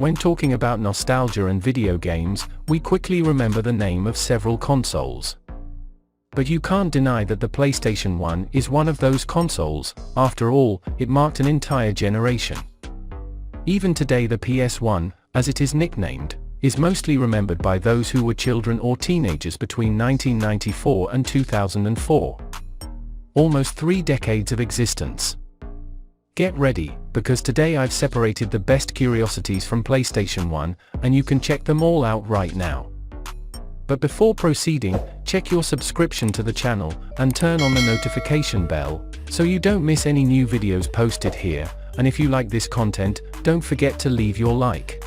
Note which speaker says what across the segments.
Speaker 1: When talking about nostalgia and video games, we quickly remember the name of several consoles. But you can't deny that the PlayStation 1 is one of those consoles. After all, it marked an entire generation. Even today, the PS1, as it is nicknamed, is mostly remembered by those who were children or teenagers between 1994 and 2004. Almost 3 decades of existence. Get ready, because today I've separated the best curiosities from PlayStation 1, and you can check them all out right now. But before proceeding, check your subscription to the channel, and turn on the notification bell, so you don't miss any new videos posted here, and if you like this content, don't forget to leave your like.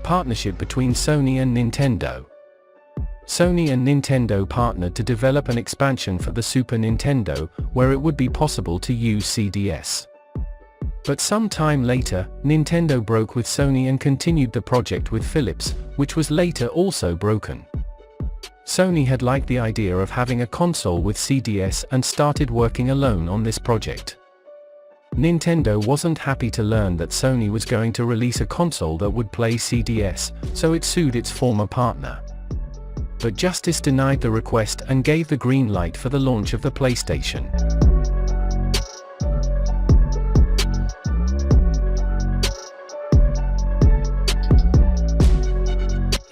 Speaker 1: Partnership between Sony and Nintendo. Sony and Nintendo partnered to develop an expansion for the Super Nintendo, where it would be possible to use CDS. But some time later, Nintendo broke with Sony and continued the project with Philips, which was later also broken. Sony had liked the idea of having a console with CDS and started working alone on this project. Nintendo wasn't happy to learn that Sony was going to release a console that would play CDS, so it sued its former partner. But justice denied the request and gave the green light for the launch of the PlayStation.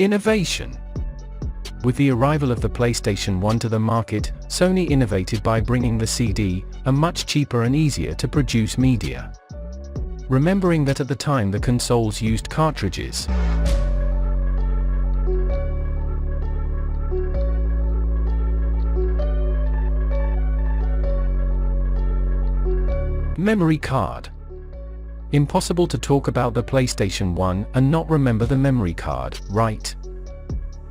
Speaker 1: Innovation. With the arrival of the PlayStation 1 to the market, Sony innovated by bringing the CD, a much cheaper and easier to produce media. Remembering that at the time the consoles used cartridges. Memory card. Impossible to talk about the PlayStation 1 and not remember the memory card, right?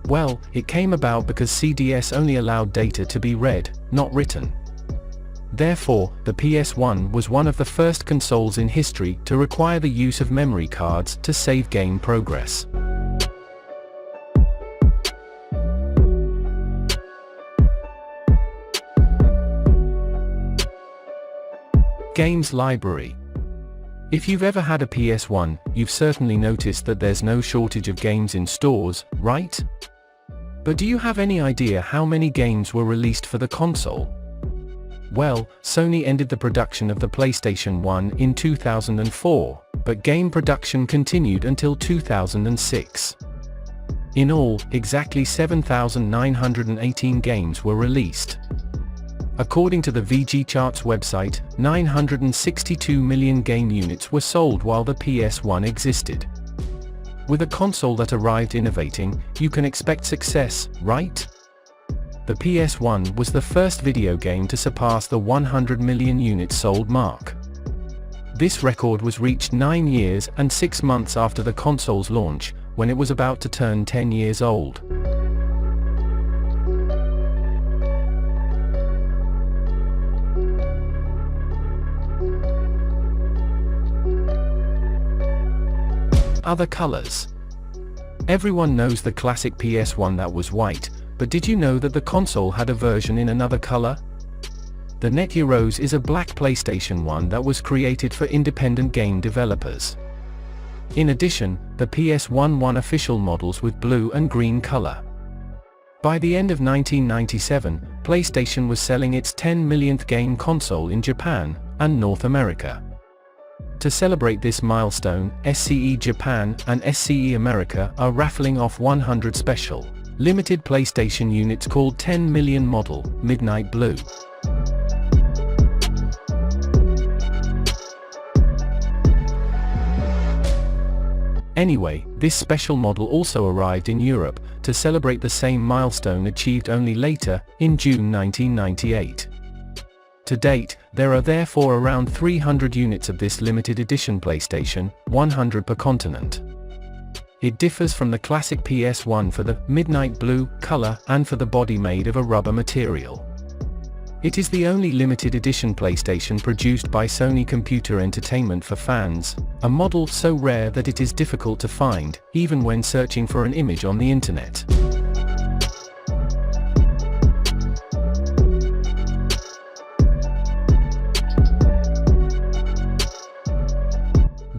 Speaker 1: Well, it came about because CDS only allowed data to be read, not written. Therefore, the PS1 was one of the first consoles in history to require the use of memory cards to save game progress. Games library. If you've ever had a PS1, you've certainly noticed that there's no shortage of games in stores, right? But do you have any idea how many games were released for the console? Well, Sony ended the production of the PlayStation 1 in 2004, but game production continued until 2006. In all, exactly 7,918 games were released. According to the VG Charts website, 962 million game units were sold while the PS1 existed. With a console that arrived innovating, you can expect success, right? The PS1 was the first video game to surpass the 100 million units sold mark. This record was reached 9 years and 6 months after the console's launch, when it was about to turn 10 years old. Other colors. Everyone knows the classic PS1 that was white, but did you know that the console had a version in another color? The Net Heroes is a black PlayStation 1 that was created for independent game developers. In addition, the PS1 won official models with blue and green color. By the end of 1997, PlayStation was selling its 10 millionth game console in Japan and North America. To celebrate this milestone, SCE Japan and SCE America are raffling off 100 special, limited PlayStation units called 10 million model, Midnight Blue. Anyway, this special model also arrived in Europe, to celebrate the same milestone achieved only later, in June 1998. To date, there are therefore around 300 units of this limited edition PlayStation, 100 per continent. It differs from the classic PS1 for the midnight blue color and for the body made of a rubber material. It is the only limited edition PlayStation produced by Sony Computer Entertainment for fans, a model so rare that it is difficult to find, even when searching for an image on the internet.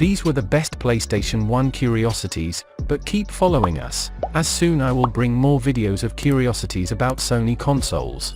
Speaker 1: These were the best PlayStation 1 curiosities, but keep following us, as soon I will bring more videos of curiosities about Sony consoles.